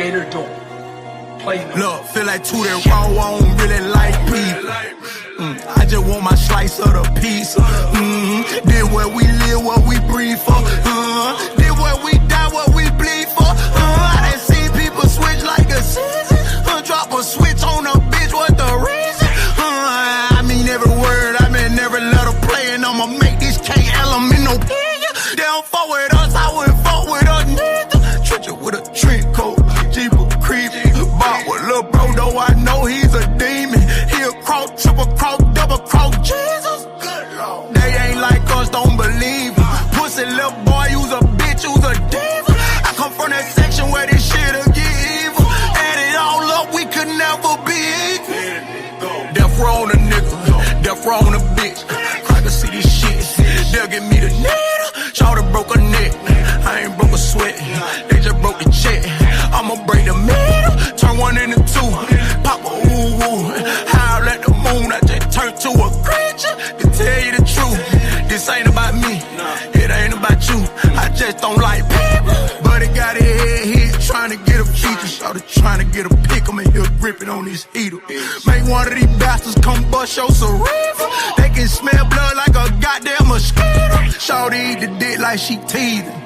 Gator don't play no. Look, feel like to that raw, I don't really like people. I just want my slice of the pizza. This where we live, what we breathe for. This where we die, what we bleed for. I done seen people switch like a season. Drop a switch on a bitch, what the reason? I mean every word, I mean every letter play, and I'ma make this K element no bigger. They don't fuck with us, I wouldn't fuck with us neither. Trench it with a trench coat, Jeeper creepy. Bought with lil' bro, though I know he's a demon. He'll cross, triple cross, double cross Jesus. Good Lord. They ain't like us, don't believe it. Pussy little boy, you's a bitch, you's a diva. I come from that section where this shit'll get evil. Add it all up, we could never be equal. Death row on a nigga, death row on a bitch. I can see this shit, they'll give me the needle. Shawty broke a neck, I ain't broke a sweat. They just broke the check, I'ma break the middle. Turn one into two, pop a ooh-woo. Howl at the moon, I just turned to a creature. To tell you the truth, this ain't about me, it ain't about you. I just don't like people, but it got his head hit, trying to get a feature. Shawty trying to get a pick, I'm in here gripping on this heater. Make one of these bastards come bust your cerebral. They can smell blood like a goddamn mosquito. Shawty eat the dick like she teething.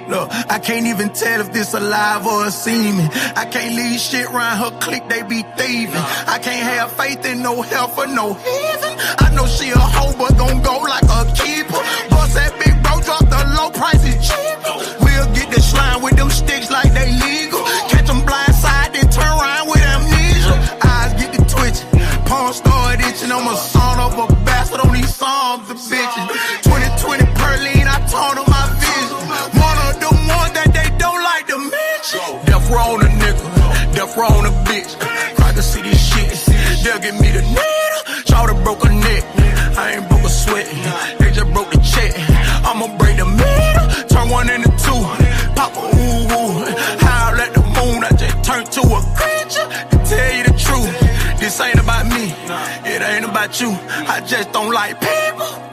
Look, I can't even tell if this alive or a semen. I can't leave shit around her clique, they be thieving. I can't have faith in no hell for no heathen. I know she a hoe, but gon' go like a keeper. Bust that big bro, drop the low price, it's cheaper. We'll get the slime with them sticks like they legal. Catch them blindside, then turn around with amnesia. Eyes get to twitching, palm start itching. I'm a son of a bastard on these songs, the bitches. 2020 Perline, I told them my vision. One of the ones that they don't like to mention. Death row on a nigga, death row on a bitch. I can see this shit, they'll give me the needle. Shawty broke a neck, I ain't broke a sweat. They just broke the check, I'ma break the middle. Turn one into two, pop a ooh-woo. Howl at the moon, I just turned to a creature. To tell you the truth, this ain't about me, it ain't about you. I just don't like people.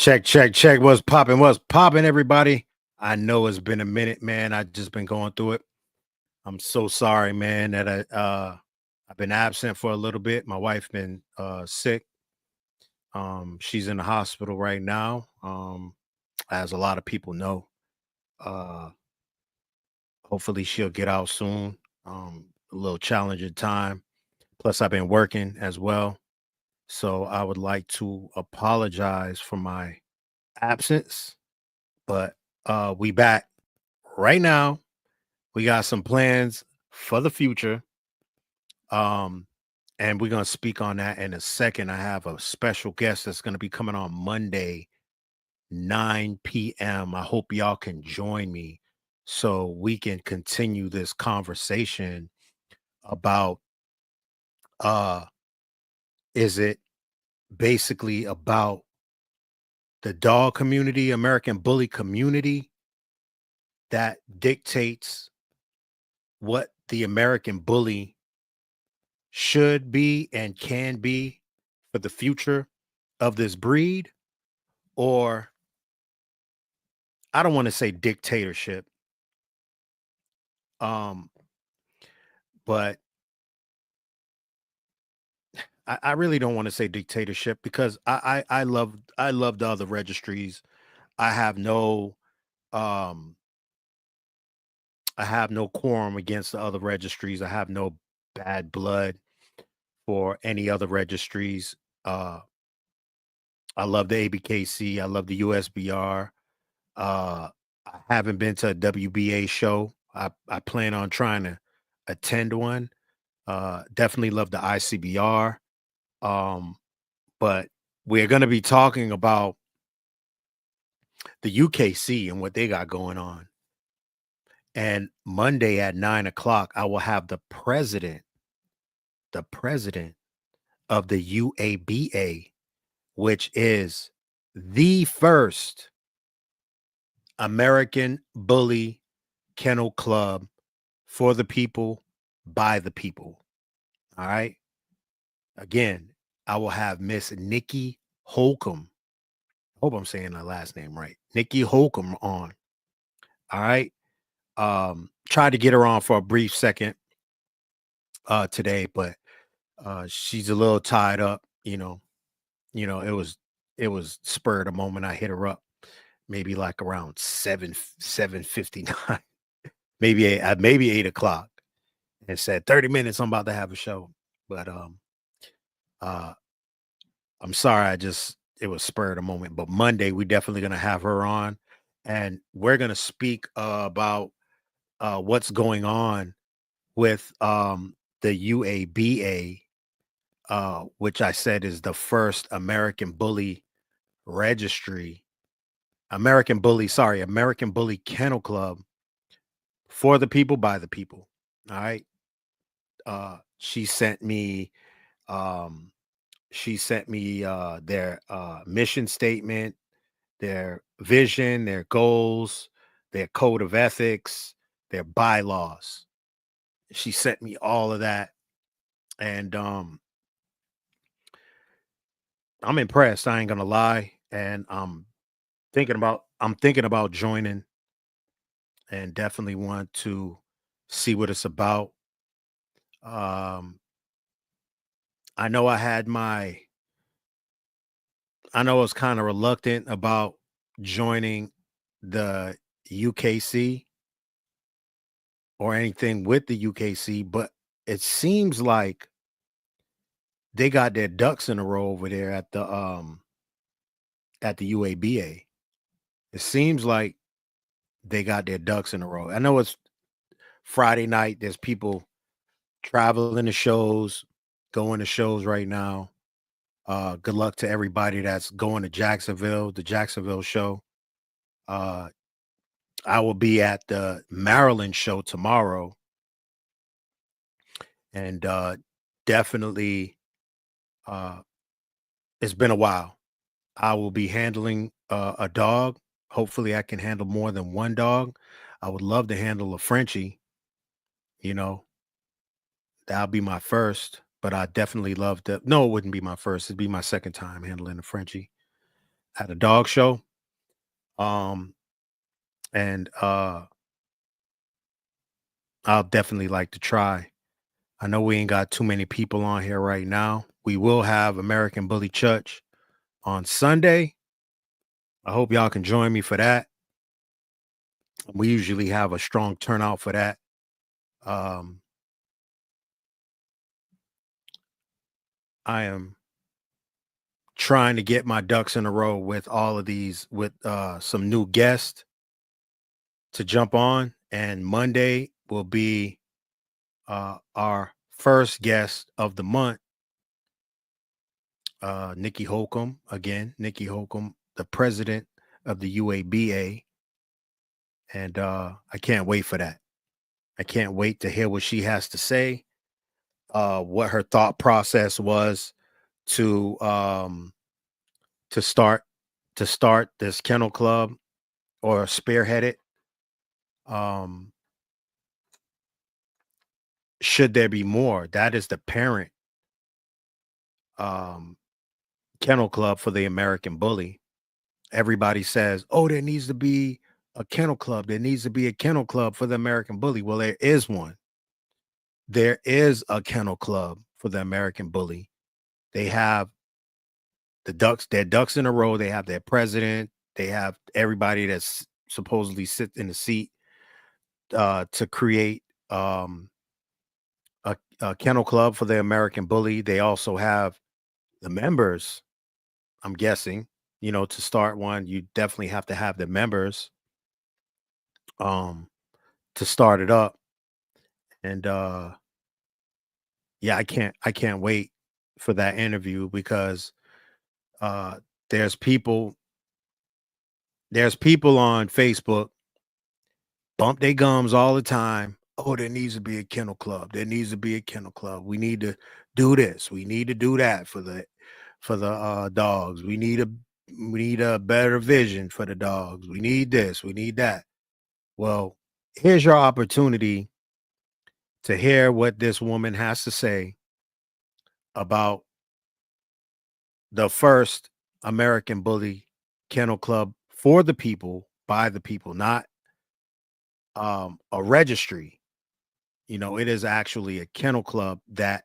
Check. What's popping, everybody? I know it's been a minute, man. I just been going through it. I'm so sorry, man, that I've been absent for a little bit. My wife been sick. She's in the hospital right now. As a lot of people know. Hopefully she'll get out soon. A little challenging time. Plus, I've been working as well. So I would like to apologize for my absence, but we back right now. We got some plans for the future. And we're going to speak on that in a second. I have a special guest that's going to be coming on Monday, 9 p.m. I hope y'all can join me so we can continue this conversation about is it basically about the dog community, American bully community that dictates what the American bully should be and can be for the future of this breed, or I don't want to say dictatorship, um, but I really don't want to say dictatorship because I love the other registries. I have no um I have no quorum against the other registries. I have no bad blood for any other registries. Uh I love the ABKC. I love the USBR. I haven't been to a WBA show. I plan on trying to attend one. Definitely love the ICBR. Um, but we're going to be talking about the UKC and what they got going on. And Monday at 9 o'clock, I will have the president of the UABA, which is the first American Bully Kennel Club for the people, by the people. All right. Again, I will have Miss Nikki Holcomb. Hope I'm saying her last name right. Nikki Holcomb on. All right. Tried to get her on for a brief second today, but she's a little tied up, it was spur of the moment I hit her up, maybe like around 7:59, maybe 8 o'clock, and said 30 minutes. I'm about to have a show, but uh, I'm sorry. It was spur of the moment. But Monday we definitely gonna have her on, and we're gonna speak about what's going on with the UABA, which I said is the first American Bully registry, American Bully Kennel Club for the people, by the people. All right. She sent me um their mission statement, their vision, their goals, their code of ethics, their bylaws. She sent me all of that, and I'm impressed. I ain't gonna lie, and I'm thinking about joining, and definitely want to see what it's about. Um, I know I know I was kind of reluctant about joining the UKC or anything with the UKC, but it seems like they got their ducks in a row over there at the UABA. It seems like they got their ducks in a row. I know it's Friday night. There's people traveling to shows, going to shows right now. Good luck to everybody that's going to Jacksonville, the Jacksonville show. Uh, I will be at the Maryland show tomorrow, and definitely, uh, it's been a while. I will be handling a dog. Hopefully, I can handle more than one dog. I would love to handle a Frenchie. You know, that'll be my first, but I definitely love to. No, it wouldn't be my first. It'd be my second time handling a Frenchie at a dog show. Um, and I'll definitely like to try. I know we ain't got too many people on here right now. We will have American Bully Church on Sunday. I hope y'all can join me for that. We usually have a strong turnout for that. Um, I am trying to get my ducks in a row with all of these, with some new guests to jump on. And Monday will be our first guest of the month, Nikki Holcomb. Again, Nikki Holcomb, the president of the UABA. And I can't wait for that. I can't wait to hear what she has to say, what her thought process was to to start this kennel club or spearhead it. Um, should there be more? That is the parent um, kennel club for the American Bully. Everybody says, "Oh, there needs to be a kennel club. There needs to be a kennel club for the American Bully." Well, there is one. There is a kennel club for the American Bully. They have their ducks in a row. They have their president. They have everybody that's supposedly sit in the seat to create a kennel club for the American Bully. They also have the members. I'm guessing, to start one, you definitely have to have the members um to start it up. And yeah, I can't wait for that interview because uh there's people there's people on Facebook bump their gums all the time. Oh, there needs to be a kennel club. There needs to be a kennel club. We need to do this. We need to do that for the dogs. We need a better vision for the dogs. We need this. We need that. Well, here's your opportunity to hear what this woman has to say about the first American Bully Kennel Club for the people, by the people, not a registry. It is actually a kennel club that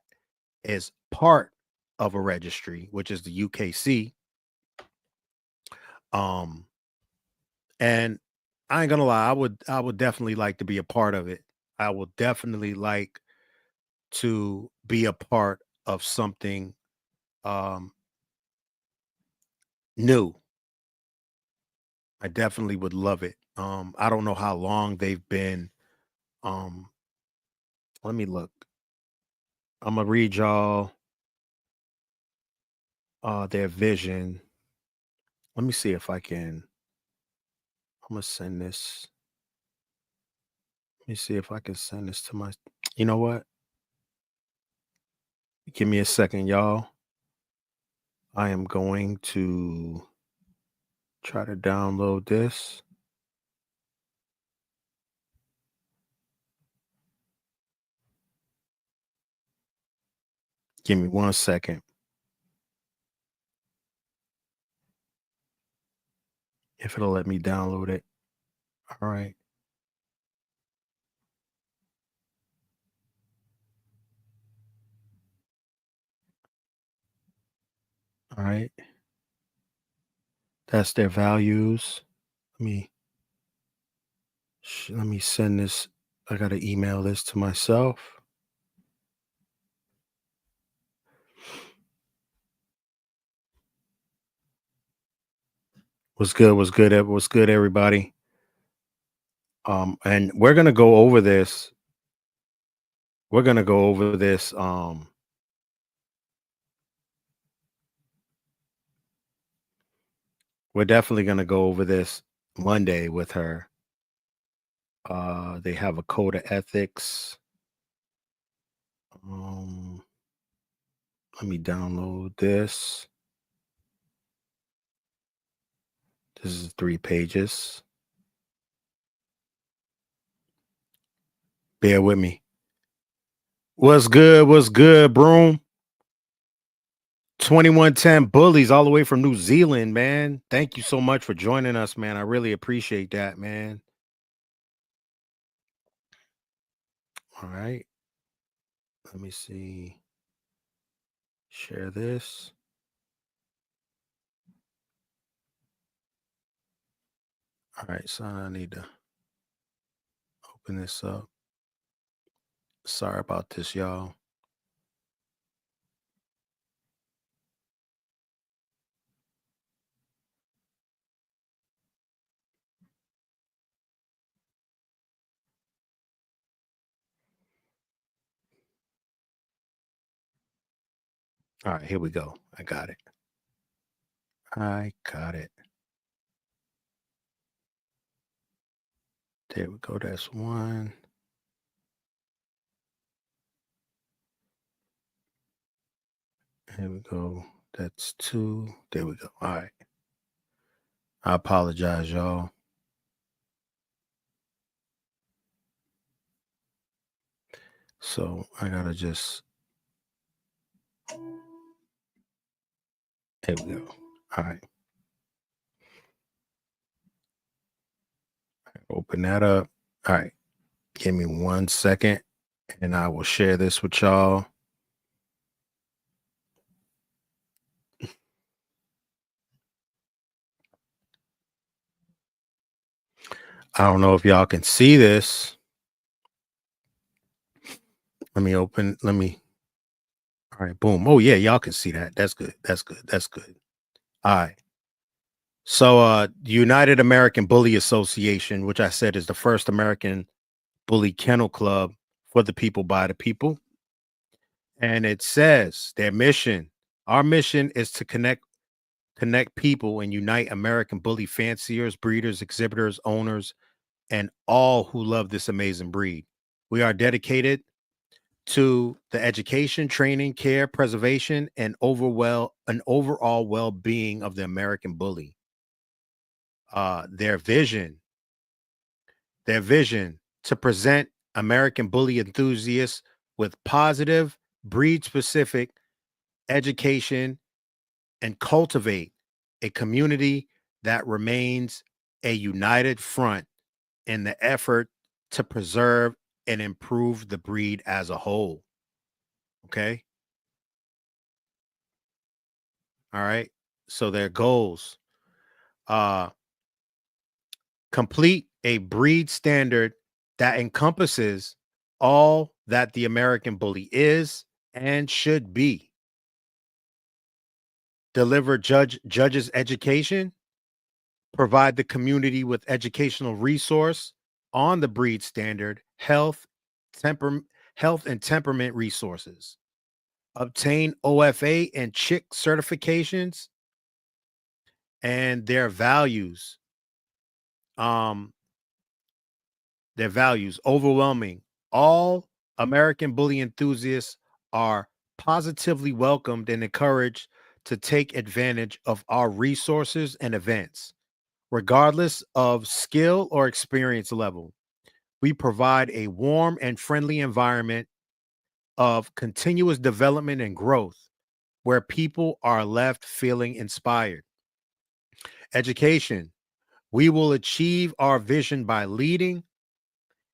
is part of a registry, which is the UKC. Um, and I ain't gonna lie, I would definitely like to be a part of it. I would definitely like to be a part of something um new. I definitely would love it. I don't know how long they've been. Um, let me look. I'm gonna read y'all their vision. Let me see if I can. I'm gonna send this. Let me see if I can send this to my. You know what? Give me a second, y'all. I am going to try to download this. Give me 1 second. If it'll let me download it. All right. All right. That's their values. Let me let me send this. I gotta email this to myself. What's good? What's good? What's good, everybody? And we're gonna go over this. We're gonna go over this. We're definitely gonna go over this Monday with her. They have a code of ethics. Um, let me download this. This is 3 pages. Bear with me. What's good? What's good, Broom? 2110 Bullies all the way from New Zealand, man. Thank you so much for joining us, man. I really appreciate that, man. All right. Let me see. Share this. All right, so I need to open this up. Sorry about this, y'all. All right, here we go. I got it. I got it. There we go. That's one. Here we go. That's 2. There we go. All right. I apologize, y'all. So I gotta just. There we go. All right. Open that up. All right. Give me 1 second and I will share this with y'all. I don't know if y'all can see this. Let me. All right, boom. Oh yeah, y'all can see that. That's good. That's good. That's good. All right. So United American Bully Association, which I said is the first American bully kennel club for the people by the people. And it says our mission is to connect people and unite American bully fanciers, breeders, exhibitors, owners, and all who love this amazing breed. We are dedicated to the education, training, care, preservation, and overall well-being of the American bully. Their vision to present American bully enthusiasts with positive, breed-specific education and cultivate a community that remains a united front in the effort to preserve and improve the breed as a whole. Okay. All right. So their goals, uh, complete a breed standard that encompasses all that the American bully is and should be. Deliver judges education, provide the community with educational resource on the breed standard, health and temperament resources, obtain OFA and CHIC certifications, and their values. Their values overwhelming. All American bully enthusiasts are positively welcomed and encouraged to take advantage of our resources and events, regardless of skill or experience level. We provide a warm and friendly environment of continuous development and growth where people are left feeling inspired. Education. We will achieve our vision by leading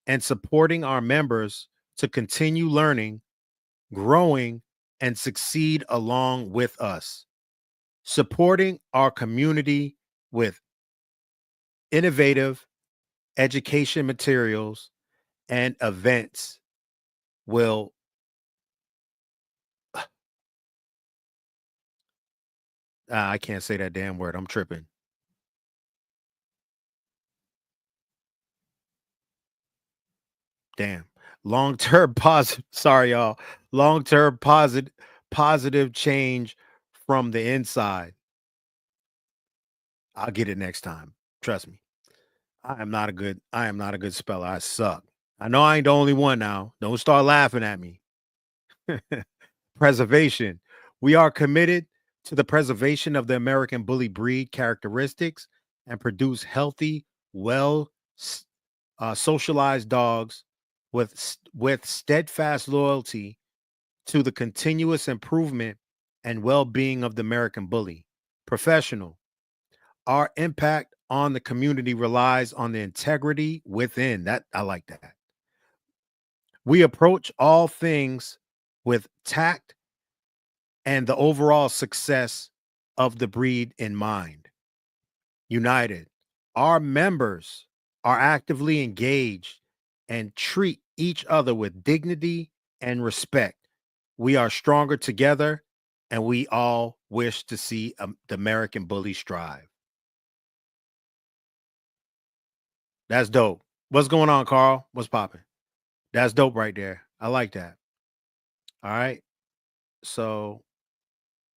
and supporting our members to continue learning, growing, and succeed along with us. Supporting our community with innovative education materials and events will I can't say that damn word. I'm tripping. Damn. Long-term positive. Sorry, y'all. Long-term positive change from the inside. I'll get it next time. Trust me. I am not a good speller. I suck. I know I ain't the only one now. Don't start laughing at me. Preservation. We are committed to the preservation of the American bully breed characteristics and produce healthy, well socialized dogs with steadfast loyalty to the continuous improvement and well-being of the American bully. Professional. Our impact on the community relies on the integrity within. That I like that. We approach all things with tact and the overall success of the breed in mind. United. Our members are actively engaged and treat each other with dignity and respect. We are stronger together and we all wish to see the American bully strive. That's dope. What's going on, Carl? What's popping? That's dope right there. I like that. All right. So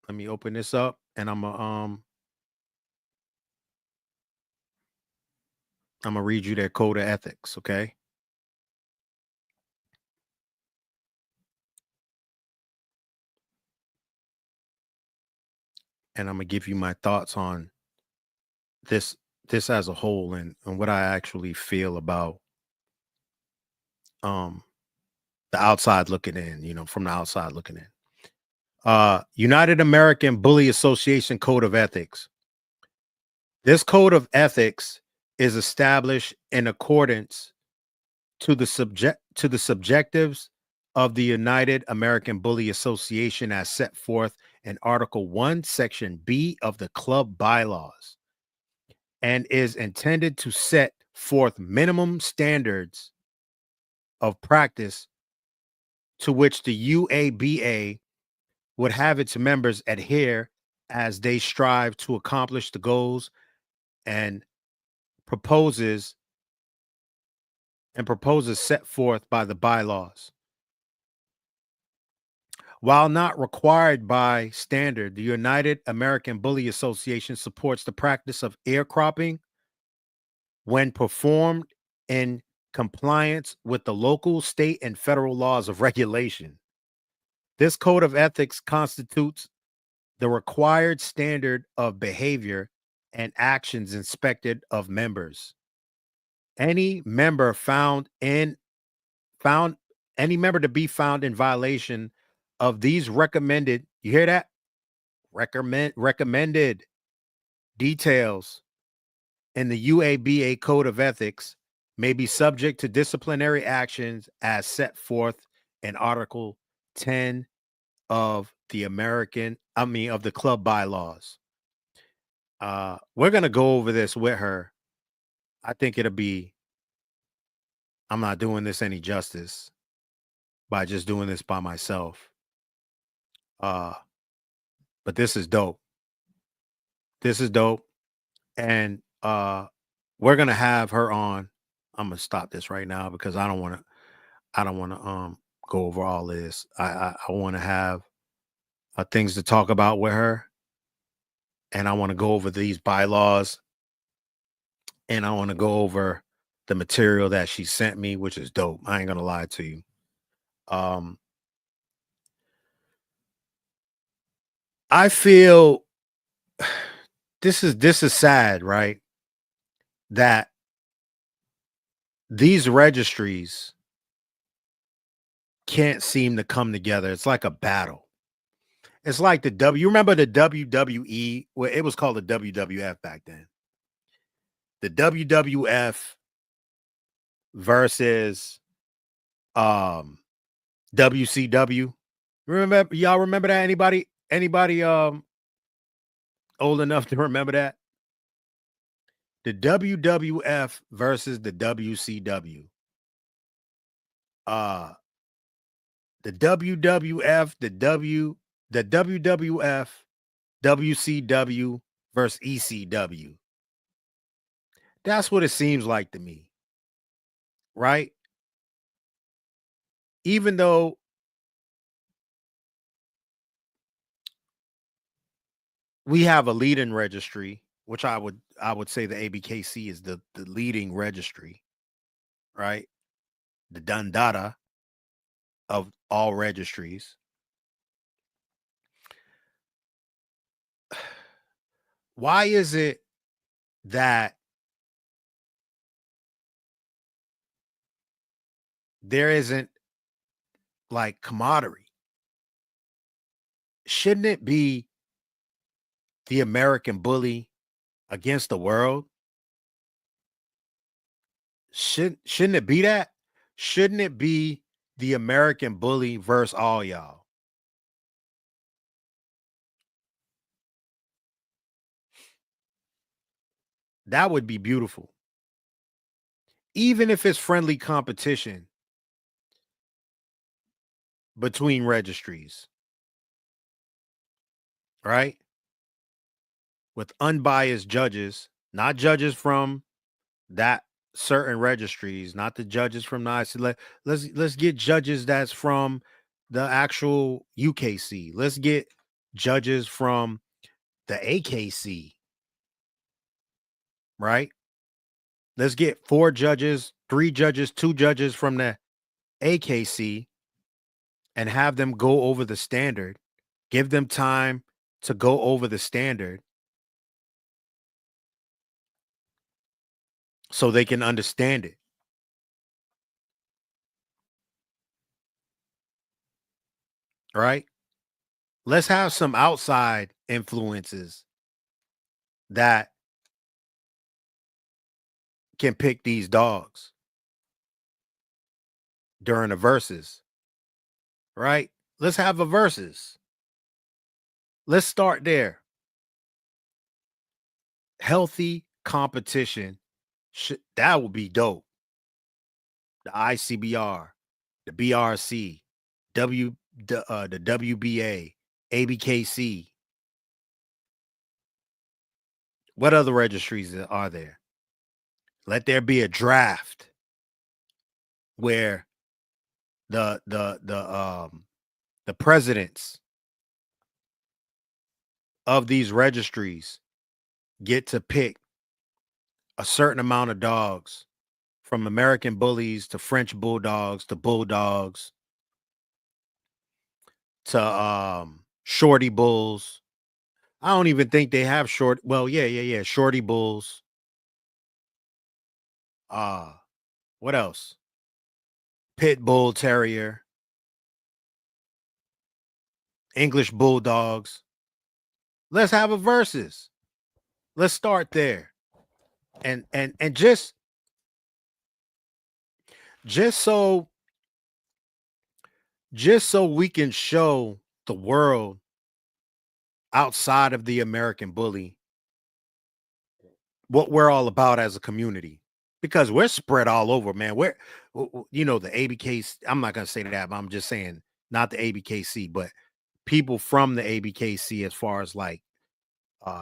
let me open this up and I'm gonna read you their code of ethics, okay? and I'm gonna give you my thoughts on this as a whole, and what I actually feel about um the outside looking in, from the outside looking in. United American Bully Association Code of Ethics. This code of ethics is established in accordance to the subjectives of the United American Bully Association as set forth in Article 1, Section B of the club bylaws, and is intended to set forth minimum standards of practice to which the UABA would have its members adhere as they strive to accomplish the goals and proposes set forth by the bylaws. While not required by standard, the United American Bully Association supports the practice of ear cropping when performed in compliance with the local, state, and federal laws of regulation. This code of ethics constitutes the required standard of behavior and actions expected of members. Any member to be found in violation of these recommended, you hear that? Recommended details in the UABA Code of Ethics may be subject to disciplinary actions as set forth in Article 10 of the of the club bylaws. We're going to go over this with her. I think I'm not doing this any justice by just doing this by myself. But this is dope. This is dope. And we're going to have her on. I'm going to stop this right now because I don't want to go over all this. I want to have things to talk about with her. And I want to go over these bylaws. And I want to go over the material that she sent me, which is dope. I ain't going to lie to you. I feel this is sad, right? That these registries can't seem to come together. It's like a battle. It's like you remember the WWE? Well, it was called the WWF back then. The WWF versus WCW. Y'all remember that? Anybody old enough to remember that? The WWF versus the WCW. The WWF, the WWF, WCW versus ECW. That's what it seems like to me. Right? Even though we have a leading registry, which I would say the ABKC is the leading registry, right? The Dundada of all registries. Why is it that there isn't like camaraderie? Shouldn't it be the American Bully against the world? Shouldn't it be that? Shouldn't it be the American Bully versus all y'all? That would be beautiful. Even if it's friendly competition between registries, right? With unbiased judges, not judges from that certain registries, not the judges from the IC. Let's get judges that's from the actual UKC. Let's get judges from the AKC, right? Let's get 4 judges, 3 judges, 2 judges from the AKC and have them go over the standard. Give them time to go over the standard so they can understand it. Right? Let's have some outside influences that can pick these dogs during the verses, right? Let's have a verses. Let's start there. Healthy competition. That would be dope. The ICBR, the BRC, the WBA, ABKC. What other registries are there? Let there be a draft where the presidents of these registries get to pick a certain amount of dogs, from American bullies to French bulldogs to bulldogs to shorty bulls. I don't even think they have short. Well, yeah. Shorty bulls. What else? Pit bull terrier. English bulldogs. Let's have a versus. Let's start there. And just so we can show the world outside of the American bully what we're all about as a community, because we're spread all over, man. We're, the ABKC. I'm not going to say that, but I'm just saying, not the ABKC, but people from the ABKC, as far as like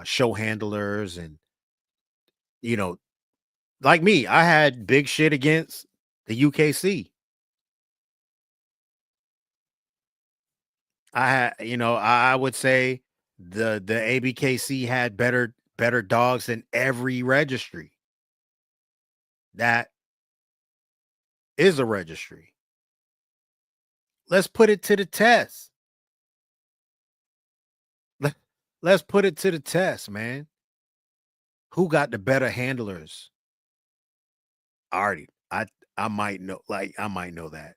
show handlers and, like me, I had big shit against the UKC. I would say the ABKC had better dogs than every registry that is a registry. Let's put it to the test. Let's put it to the test, man. Who got the better handlers? I might know, I might know that.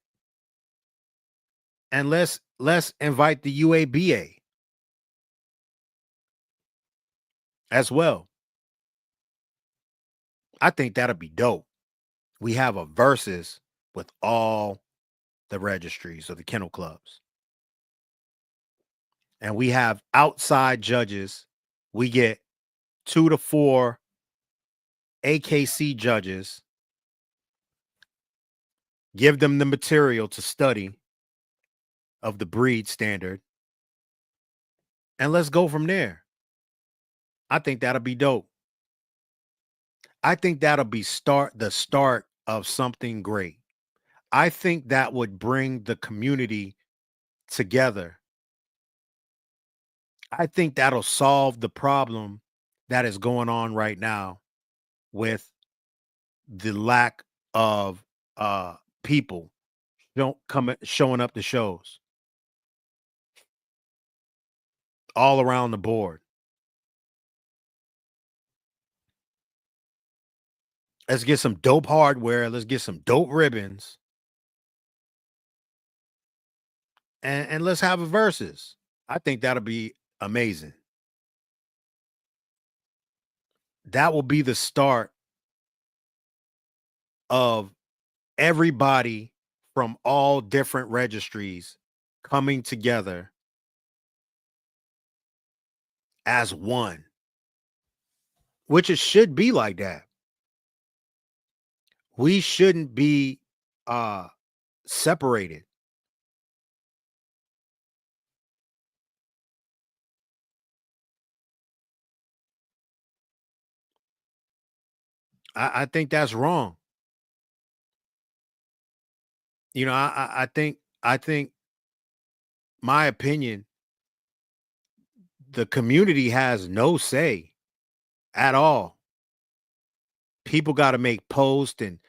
And let's invite the UABA as well. I think that'll be dope. We have a versus with all the registries of the kennel clubs. And we have outside judges. We get 2 to 4 AKC judges. Give them the material to study of the breed standard. And let's go from there. I think that'll be dope. I think that'll be the start of something great. I think that would bring the community together. I think that'll solve the problem that is going on right now with the lack of people showing up to shows all around the board. Let's get some dope hardware. Let's get some dope ribbons. And let's have a versus. I think that'll be amazing. That will be the start of everybody from all different registries coming together as one, which it should be like that. We shouldn't be separated. I think that's wrong. I think my opinion, the community has no say at all. People got to make posts and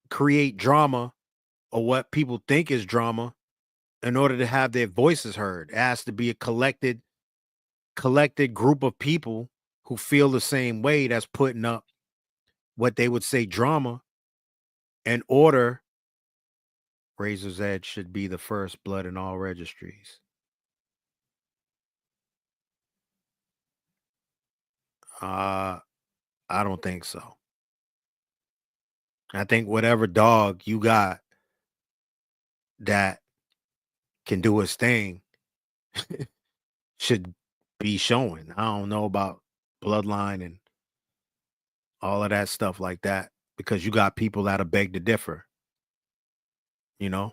create drama, or what people think is drama, in order to have their voices heard. It has to be a collected group of people who feel the same way, that's putting up what they would say drama in order. Razor's Edge should be the first blood in all registries. I don't think so. I think whatever dog you got that can do its thing should be showing. I don't know about bloodline and all of that stuff like that, because you got people that'll beg to differ, you know?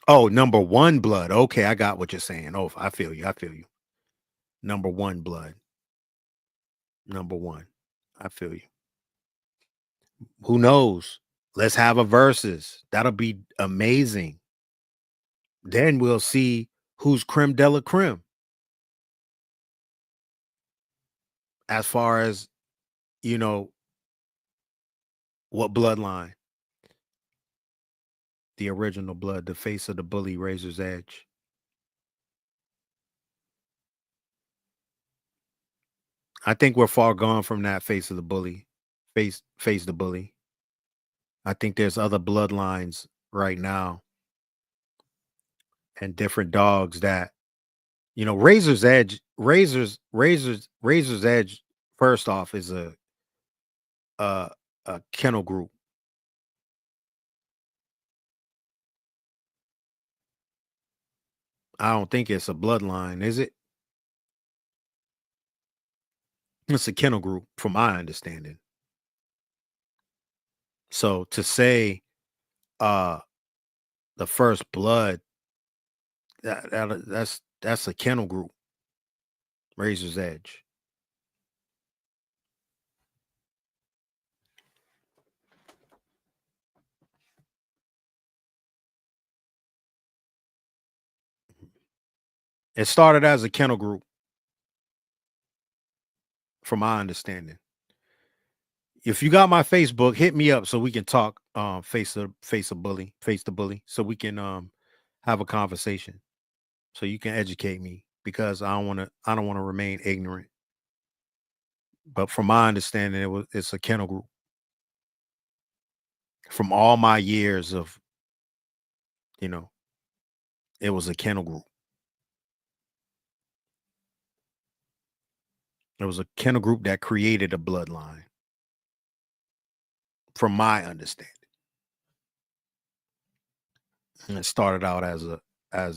Oh, number one blood. Okay, I got what you're saying. Oh, I feel you. I feel you. Number one blood. Number one. I feel you. Who knows? Let's have a versus. That'll be amazing. Then we'll see who's creme de la creme. As far as, you know, what bloodline? The original blood, the face of the bully, Razor's Edge. I think we're far gone from that face of the bully. Face the bully. I think there's other bloodlines right now and different dogs that, you know, Razor's Edge, Razor's Edge, first off, is a kennel group. I don't think it's a bloodline, is it? It's a kennel group, from my understanding. So to say the first blood, that's a kennel group. Razor's Edge. It started as a kennel group, from my understanding. If you got my Facebook, hit me up so we can talk. Face the bully, so we can have a conversation. So you can educate me, because I don't want to remain ignorant. But from my understanding, it's a kennel group. From all my years of, you know, it was a kennel group. It was a kennel group that created a bloodline, from my understanding. And it started out as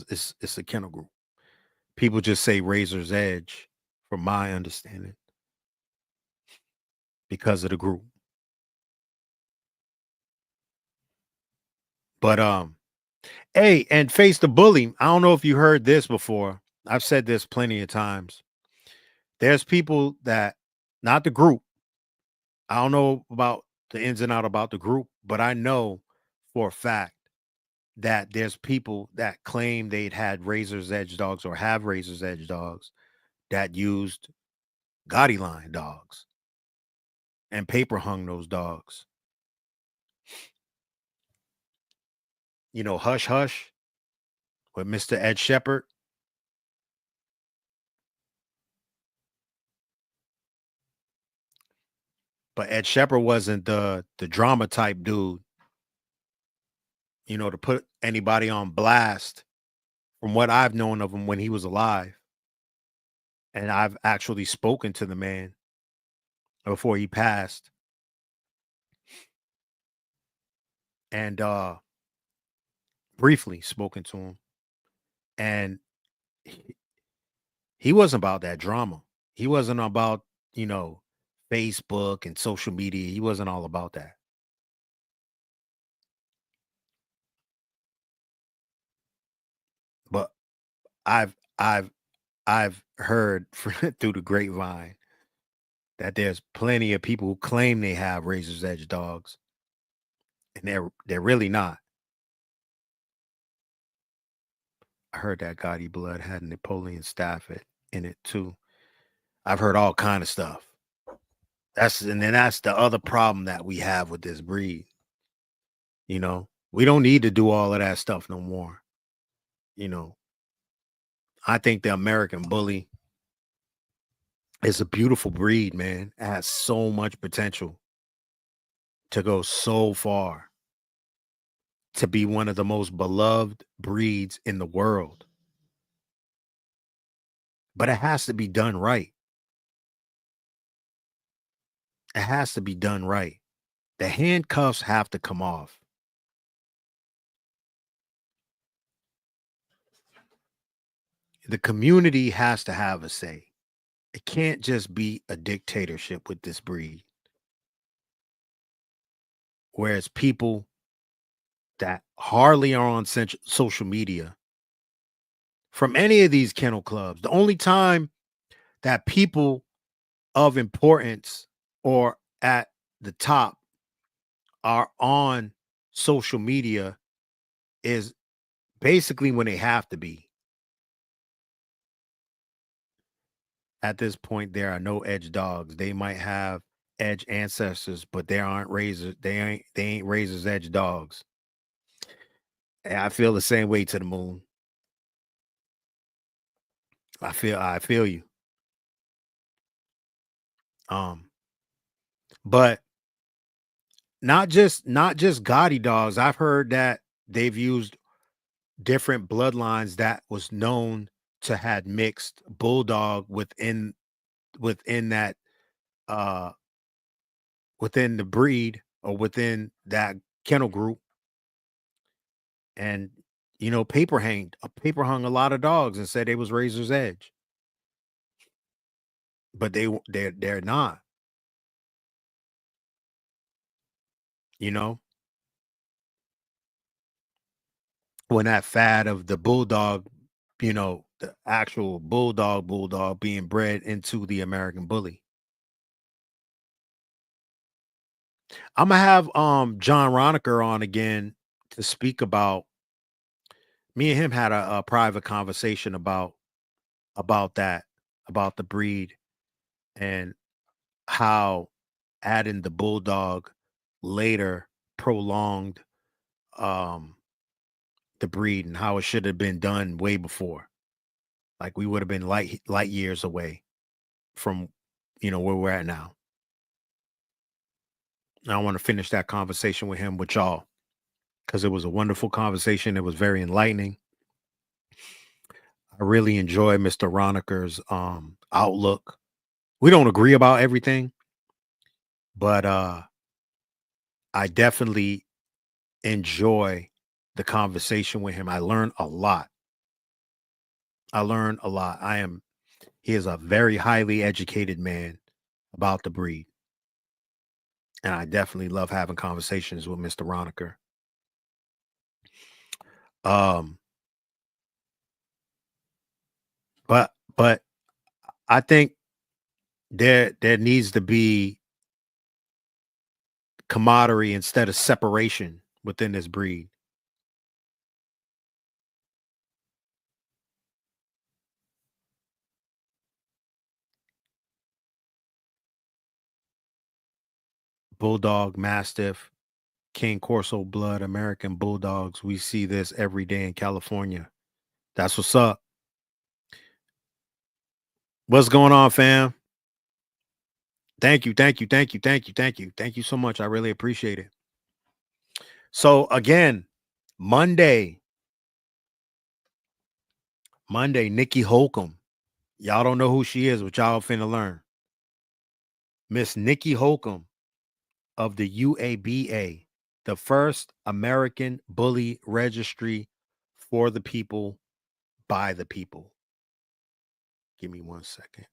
it's a kennel group. People just say Razor's Edge, from my understanding, because of the group. But hey, and face the bully. I don't know if you heard this before. I've said this plenty of times. There's people that, not the group. I don't know about the ins and out about the group, but I know for a fact that there's people that claim they'd had Razor's Edge dogs, or have Razor's Edge dogs, that used Gotti line dogs and paper hung those dogs. You know, Hush Hush with Mr. Ed Shepherd. But Ed Shepherd wasn't the drama type dude, you know, to put anybody on blast, from what I've known of him when he was alive. And I've actually spoken to the man before he passed. And briefly spoken to him. And he wasn't about that drama. He wasn't about, you know, Facebook and social media. He wasn't all about that. But I've heard through the grapevine that there's plenty of people who claim they have Razor's Edge dogs, and they're really not. I heard that Gotti blood had Napoleon Stafford in it too. I've heard all kind of stuff. That's the other problem that we have with this breed. We don't need to do all of that stuff no more. You know, I think the American Bully is a beautiful breed, man. It has so much potential to go so far, to be one of the most beloved breeds in the world. But it has to be done right. It has to be done right. The handcuffs have to come off. The community has to have a say. It can't just be a dictatorship with this breed. Whereas people that hardly are on social media from any of these kennel clubs, the only time that people of importance or at the top are on social media is basically when they have to be. At this point, there are no edge dogs. They might have edge ancestors, but they aren't razors. They ain't razors edge dogs. And I feel the same way to the moon. I feel you. Um, but not just gaudy dogs. I've heard that they've used different bloodlines that was known to had mixed bulldog within that uh within the breed or within that kennel group, and paper hung a lot of dogs and said they was razor's edge, but they're not. you know when that fad of the bulldog, the actual bulldog being bred into the American Bully. I'm gonna have John Ronaker on again to speak about. Me and him had a private conversation about that, about the breed, and how adding the bulldog later prolonged um the breed, and how it should have been done way before. Like we would have been light years away from where we're at now. And I want to finish that conversation with him with y'all because it was a wonderful conversation. It was very enlightening. I really enjoy Mr. Roniker's outlook. We don't agree about everything, but I definitely enjoy the conversation with him. I learned a lot. He is a very highly educated man about the breed. And I definitely love having conversations with Mr. Roniker. Um, but I think there needs to be camaraderie instead of separation within this breed. Bulldog, Mastiff, King Corso blood, American Bulldogs. We see this every day in California. That's what's up. What's going on, fam? Thank you, thank you, thank you, thank you, thank you. Thank you so much. I really appreciate it. So again, Monday, Nikki Holcomb. Y'all don't know who she is, but y'all finna learn. Miss Nikki Holcomb of the UABA, the first American Bully Registry for the people, by the people. Give me 1 second.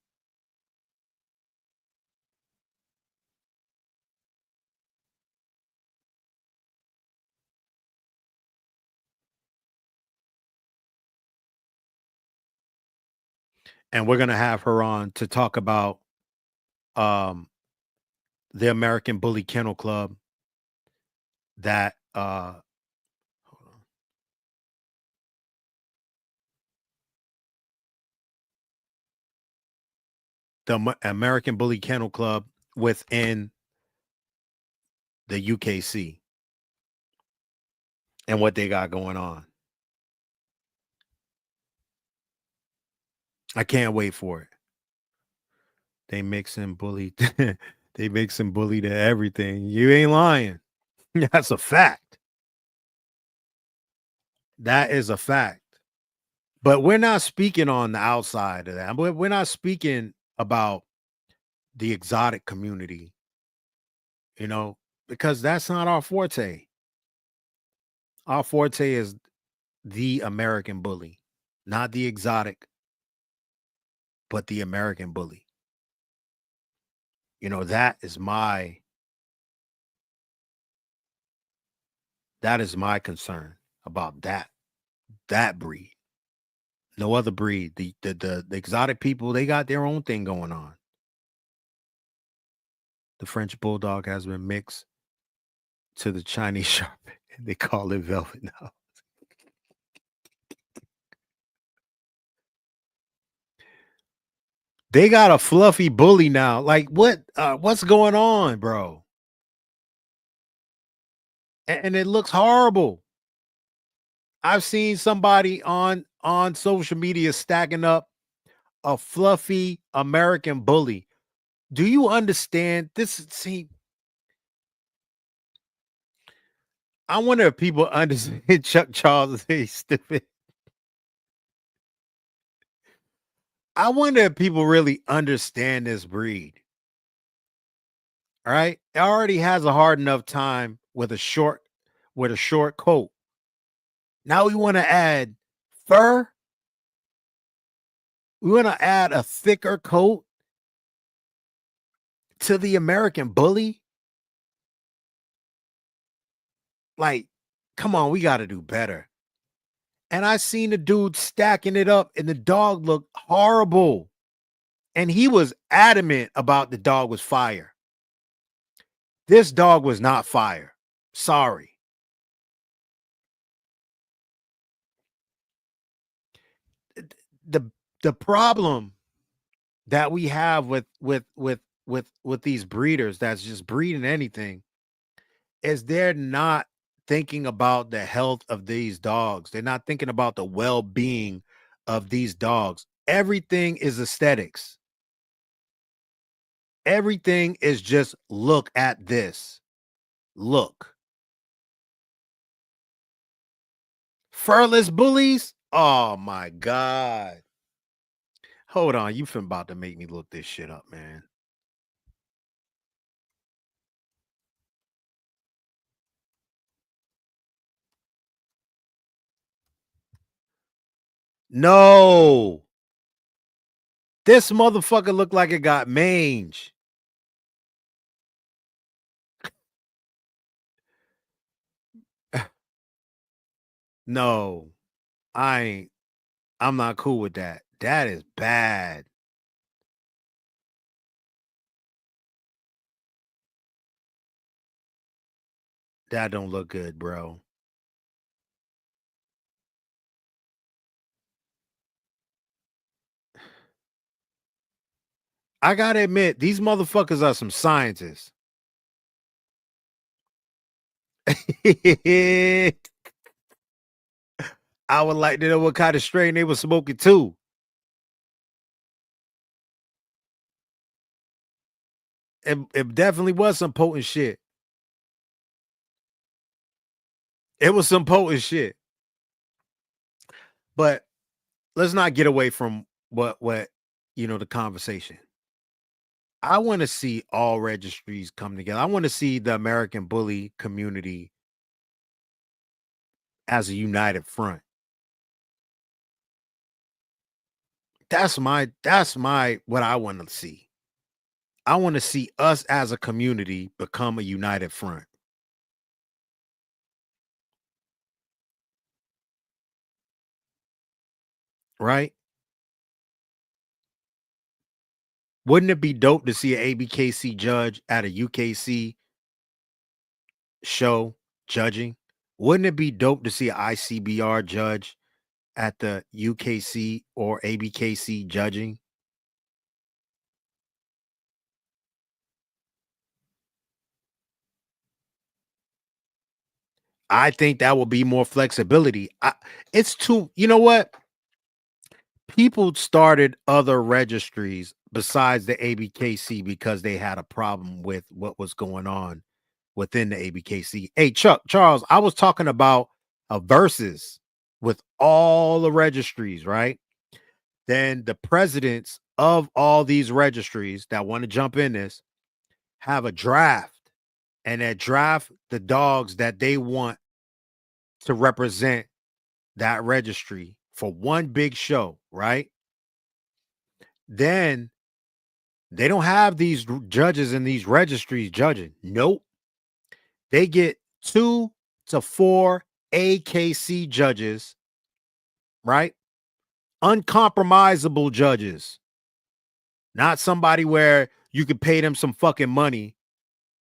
And we're going to have her on to talk about um, the American Bully Kennel Club that hold on. The American Bully Kennel Club within the UKC. and what they got going on. I can't wait for it. They mix and bully. They mix and bully to everything. You ain't lying. That's a fact. That is a fact. But we're not speaking on the outside of that. We're not speaking about the exotic community, because that's not our forte. Our forte is the American bully, not the exotic, but the American bully. That is my concern about that breed. No other breed. The exotic people, they got their own thing going on. The French bulldog has been mixed to the Chinese Sharpei. They call it velvet now. They got a fluffy bully now. Like what's going on, bro? And it looks horrible. I've seen somebody on social media stacking up a fluffy American bully. Do you understand this? See, I wonder if people understand Chuck Charles is stupid. I wonder if people really understand this breed. All right. It already has a hard enough time with a short coat. Now we want to add fur. We want to add a thicker coat to the American bully. Like, come on, we got to do better. And I seen the dude stacking it up, and the dog looked horrible. And he was adamant about the dog was fire. This dog was not fire. Sorry. The problem that we have with these breeders that's just breeding anything is they're not thinking about the health of these dogs. They're not thinking about the well-being of these dogs. Everything is aesthetics. Everything is just look at this. Look. Furless bullies? Oh my God. Hold on. You finna about to make me look this shit up, man. No. This motherfucker looked like it got mange. No. I'm not cool with that. That is bad. That don't look good, bro. I gotta admit, these motherfuckers are some scientists. I would like to know what kind of strain they were smoking too. It definitely was some potent shit. It was some potent shit. But let's not get away from what the conversation. I want to see all registries come together. I want to see the American bully community as a united front. That's my what I want to see. I want to see us as a community become a united front. Right? Wouldn't it be dope to see an ABKC judge at a UKC show judging? Wouldn't it be dope to see an ICBR judge at the UKC or ABKC judging? I think that will be more flexibility. It's too, you know what? People started other registries besides the ABKC because they had a problem with what was going on within the ABKC. Hey, Charles, I was talking about a versus with all the registries, right? Then the presidents of all these registries that want to jump in this have a draft, and that draft the dogs that they want to represent that registry for one big show, right? Then they don't have these judges in these registries judging. Nope. They get 2 to 4 AKC judges, right? Uncompromisable judges. Not somebody where you could pay them some fucking money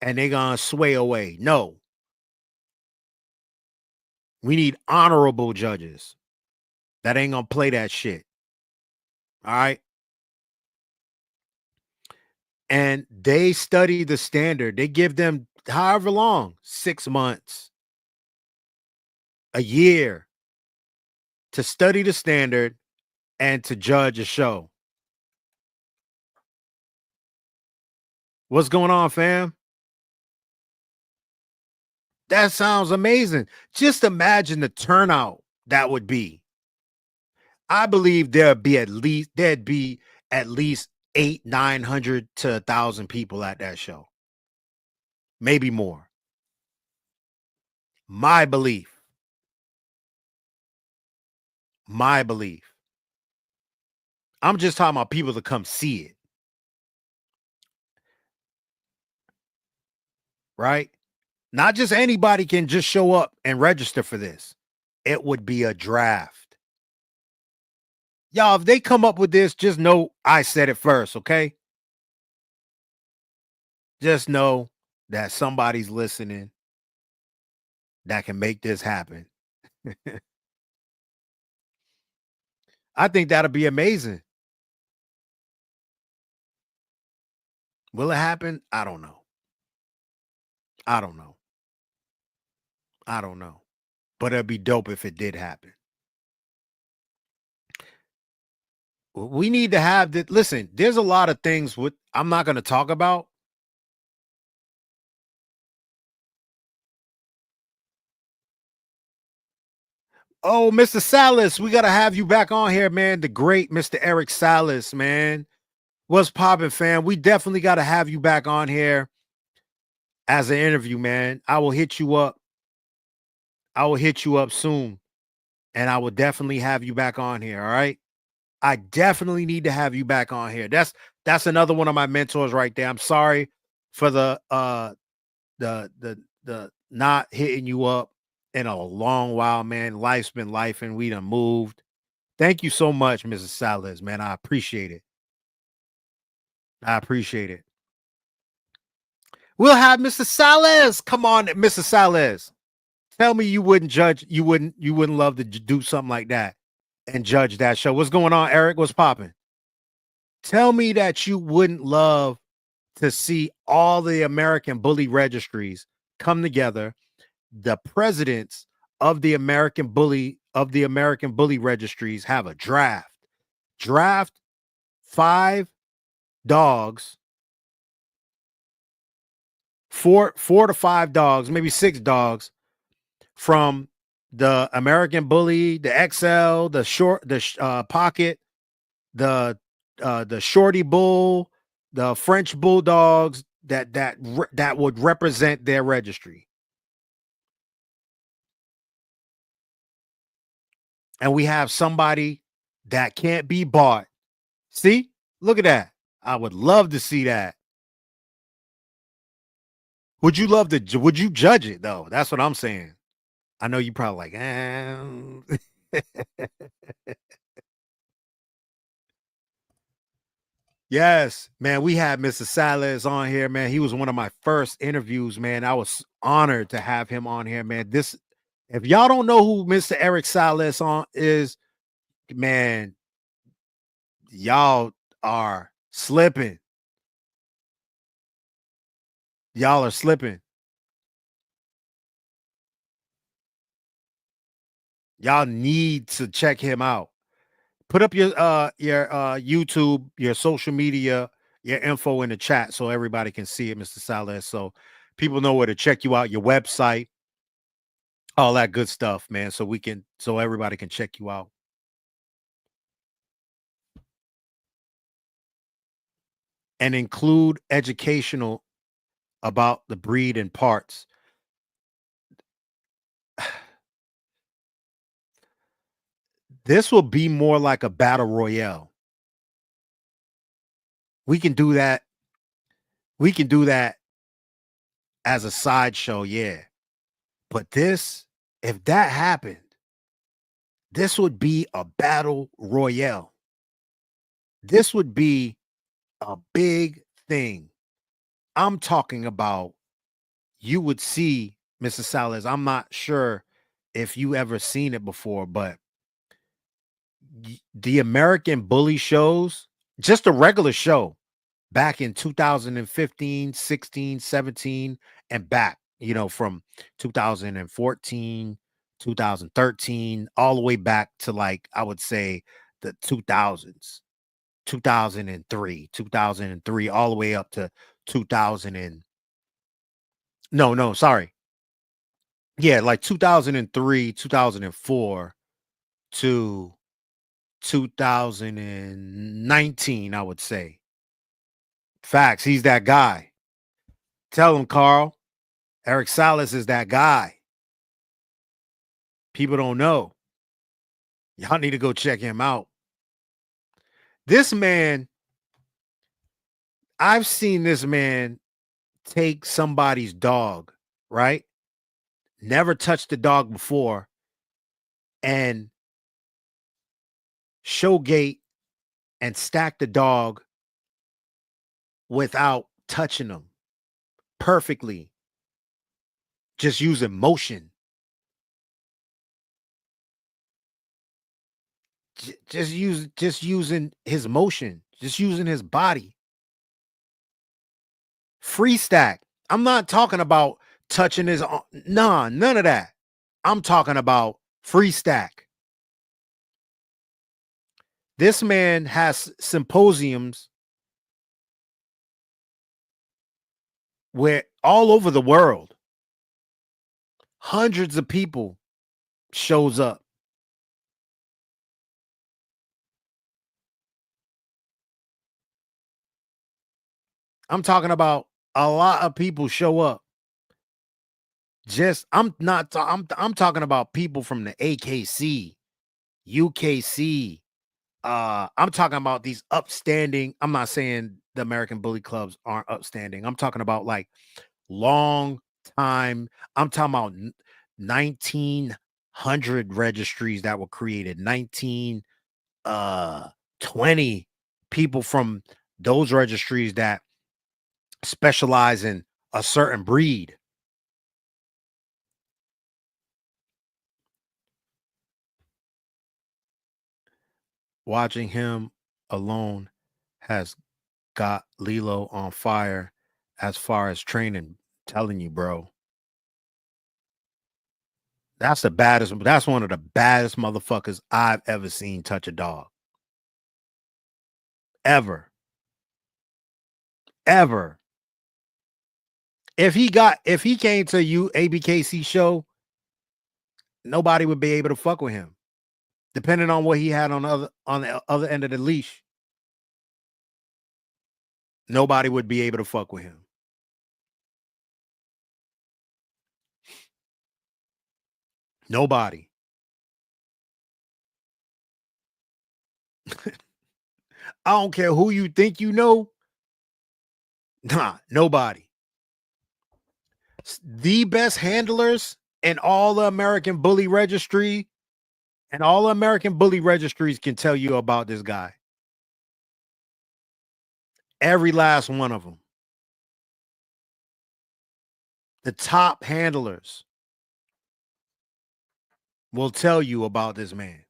and they gonna sway away. No. We need honorable judges that ain't gonna play that shit. All right. And they study the standard. They give them however long, 6 months, a year to study the standard and to judge a show. What's going on, fam? That sounds amazing. Just imagine the turnout that would be. I believe there'd be at least 800-900 to 1,000 people at that show. Maybe more. My belief. My belief. I'm just talking about people to come see it. Right? Not just anybody can just show up and register for this. It would be a draft. Y'all, if they come up with this, just know I said it first, okay? Just know that somebody's listening that can make this happen. I think that'll be amazing. Will it happen? I don't know. I don't know. I don't know. But it'd be dope if it did happen. We need to have that. Listen, there's a lot of things I'm not going to talk about. Oh, Mr. Salas, we got to have you back on here, man. The great Mr. Eric Salas, man. What's poppin', fam? We definitely got to have you back on here as an interview, man. I will hit you up. I will hit you up soon, and I will definitely have you back on here. All right. I definitely need to have you back on here. That's another one of my mentors right there. I'm sorry for the not hitting you up in a long while, man. Life's been life and we done moved. Thank you so much, Mrs. Salas, man. I appreciate it. I appreciate it. We'll have Mr. Salas. Come on, Mr. Salas. Tell me you wouldn't judge, you wouldn't love to do something like that and judge that show. What's going on, Eric? What's popping? Tell me that you wouldn't love to see all the American bully registries come together, the presidents of the American bully registries have a draft 5 dogs, 4 to 5 dogs, maybe 6 dogs from the American Bully, the XL, the Pocket, the Shorty Bull, the French Bulldogs that would represent their registry. And we have somebody that can't be bought. See? Look at that. I would love to see that. Would you judge it though? That's what I'm saying. I know you probably like, Yes, man. We had Mr. Salas on here, man. He was one of my first interviews, man. I was honored to have him on here, man. If y'all don't know who Mr. Eric Salas is, man, y'all are slipping. Y'all are slipping. Y'all need to check him out. Put up your YouTube, your social media, your info in the chat so everybody can see it, Mr. Salas. So people know where to check you out, your website, all that good stuff, man. So everybody can check you out. And include educational about the breed and parts. This will be more like a battle royale. We can do that. We can do that as a sideshow, yeah. But this, if that happened, this would be a battle royale. This would be a big thing. I'm talking about, you would see, Mr. Salas. I'm not sure if you ever seen it before, but the American Bully shows, just a regular show back in 2015, 16, 17, and back, from 2014, 2013, all the way back to, like, I would say the 2000s, 2003, all the way up to 2000 and no, sorry. Yeah, like 2003, 2004 to 2019, I would say. Facts. He's that guy. Tell him, Carl. Eric Salas is that guy. People don't know. Y'all need to go check him out. This man, I've seen this man take somebody's dog, right? Never touched the dog before, and showgate and stack the dog without touching him perfectly. Just using motion. Just using his motion, just using his body. Free stack. I'm not talking about touching his none of that. I'm talking about free stack. This man has symposiums where all over the world, hundreds of people shows up. I'm talking about a lot of people show up. I'm talking about people from the AKC, UKC. I'm talking about these upstanding. I'm not saying the American Bully Clubs aren't upstanding. I'm talking about like long time. I'm talking about 1900 registries that were created, 1920 people from those registries that specialize in a certain breed. Watching him alone has got Lilo on fire as far as training. Telling you, bro. That's the baddest. That's one of the baddest motherfuckers I've ever seen touch a dog. Ever. If he came to you ABKC show, nobody would be able to fuck with him, depending on what he had on the other end of the leash. Nobody would be able to fuck with him. Nobody. I don't care who you think you know. Nah, nobody. The best handlers in all the American Bully Registry and all the American Bully Registries can tell you about this guy. Every last one of them. The top handlers will tell you about this man.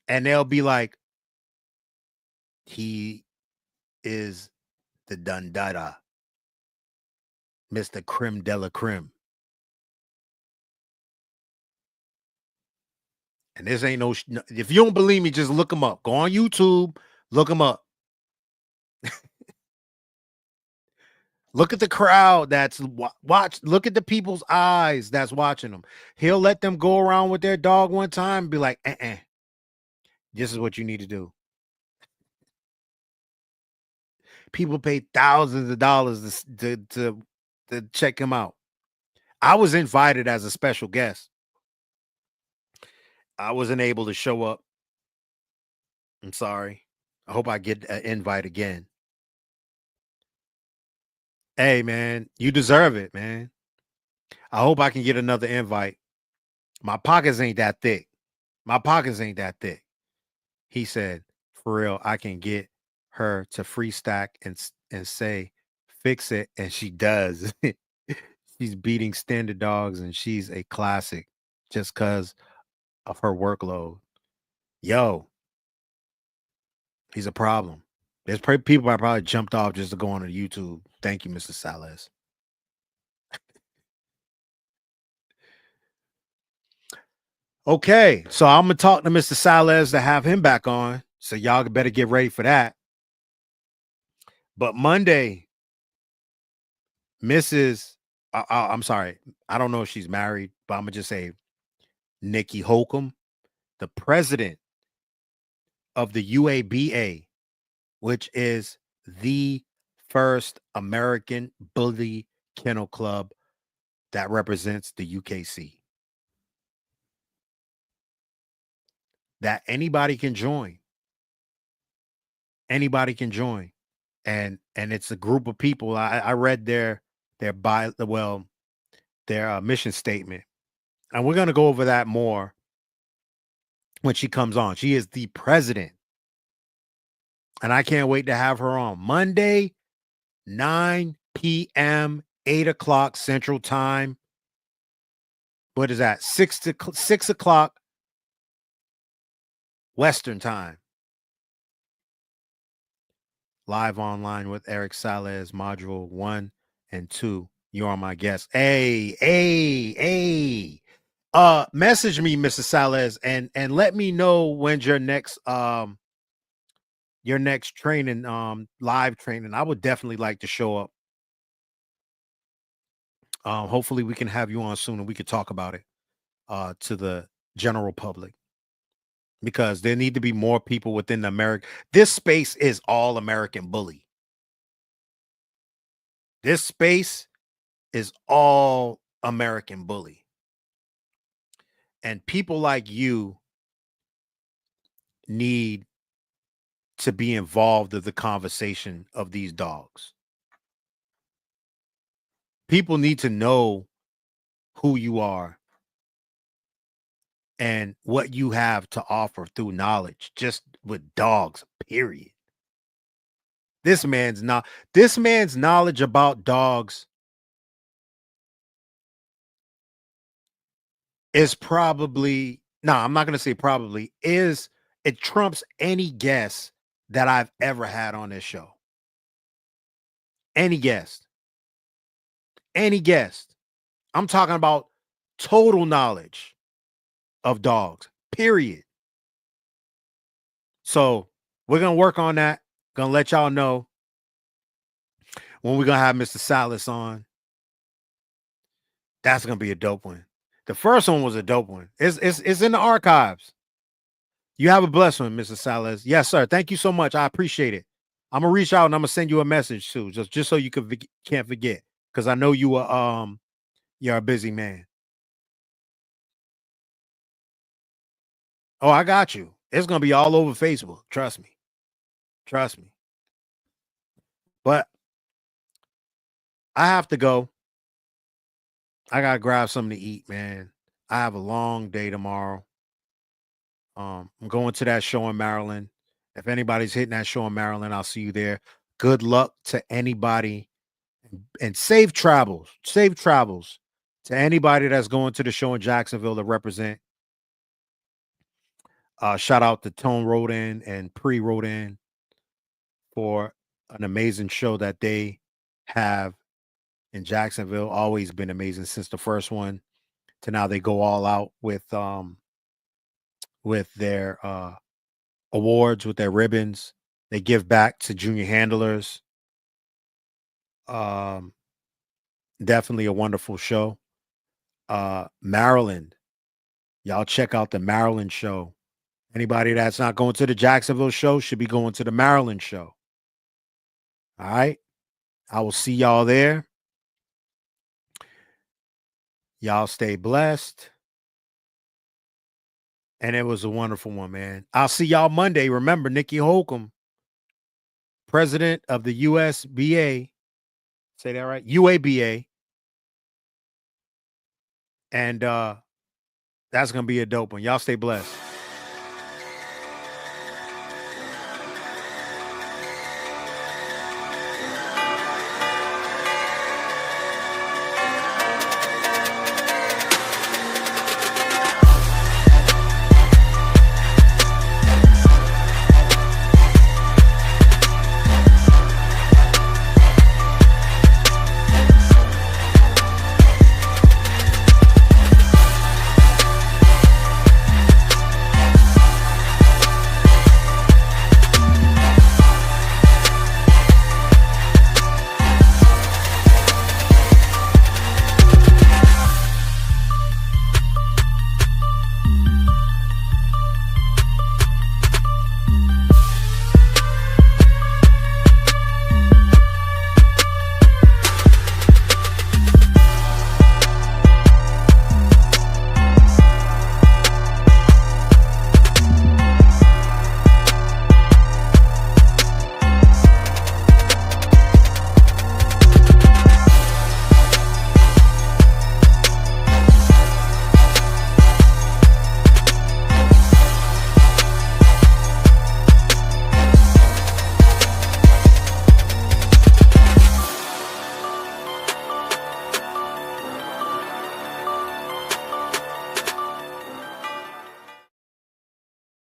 And they'll be like, he is the Dundada, Mr. Creme de la Creme. And this ain't no. If you don't believe me, just look them up. Go on YouTube, look them up. Look at the crowd that's watch. Look at the people's eyes that's watching them. He'll let them go around with their dog one time and be like, this is what you need to do. People pay thousands of dollars to check him out. I was invited as a special guest. I wasn't able to show up. I'm sorry. I hope I get an invite again. Hey, man, you deserve it, man. I hope I can get another invite. My pockets ain't that thick. My pockets ain't that thick. He said, for real, I can get her to free stack and say, fix it. And she does. She's beating standard dogs and she's a classic just because of her workload. Yo, he's a problem. There's people that probably jumped off just to go on to YouTube. Thank you, Mr. Salas. Okay, so I'm gonna talk to Mr. Salas to have him back on. So y'all better get ready for that. But Monday, Mrs. I'm sorry, I don't know if she's married, but I'm gonna just say Nikki Holcomb, the president of the UABA, which is the first American Bully Kennel Club that represents the UKC. That anybody can join. Anybody can join. And it's a group of people. I read their mission statement. And we're going to go over that more when she comes on. She is the president. And I can't wait to have her on Monday, 9 p.m., 8 o'clock Central Time. What is that? 6 o'clock Western Time. Live online with Eric Salas, module 1 and 2. You are my guest. Hey. Message me, Mr. Salas, and let me know when's your next training, live training. I would definitely like to show up. Hopefully we can have you on soon and we could talk about it to the general public, because there need to be more people within the America. This space is all American Bully. This space is all American Bully. And people like you need to be involved in the conversation of these dogs. People need to know who you are and what you have to offer through knowledge, just with dogs, period. This man's knowledge about dogs is probably, I'm not going to say probably, it trumps any guest that I've ever had on this show. Any guest. I'm talking about total knowledge of dogs, period. So we're going to work on that. Going to let y'all know when we're going to have Mr. Salas on. That's going to be a dope one. The first one was a dope one. It's in the archives. You have a blessed one, Mr. Salas. Yes, sir. Thank you so much. I appreciate it. I'm gonna reach out and I'm gonna send you a message too, just so you can't forget, because I know you're a busy man. Oh, I got you. It's gonna be all over Facebook. Trust me. But I have to go. I gotta grab something to eat, man. I have a long day tomorrow. I'm going to that show in Maryland. If anybody's hitting that show in Maryland, I'll see you there. Good luck to anybody, and safe travels to anybody that's going to the show in Jacksonville to represent. Shout out to Tone Rodin and Pre Rodin for an amazing show that they have in Jacksonville. Always been amazing since the first one to now. They go all out with with their awards, with their ribbons. They give back to junior handlers. Definitely a wonderful show. Maryland, y'all check out the Maryland show. Anybody that's not going to the Jacksonville show should be going to the Maryland show. All right. I will see y'all there. Y'all stay blessed. And it was a wonderful one, man. I'll see y'all Monday. Remember, Nikki Holcomb, president of the USBA. Say that right? UABA. And that's going to be a dope one. Y'all stay blessed.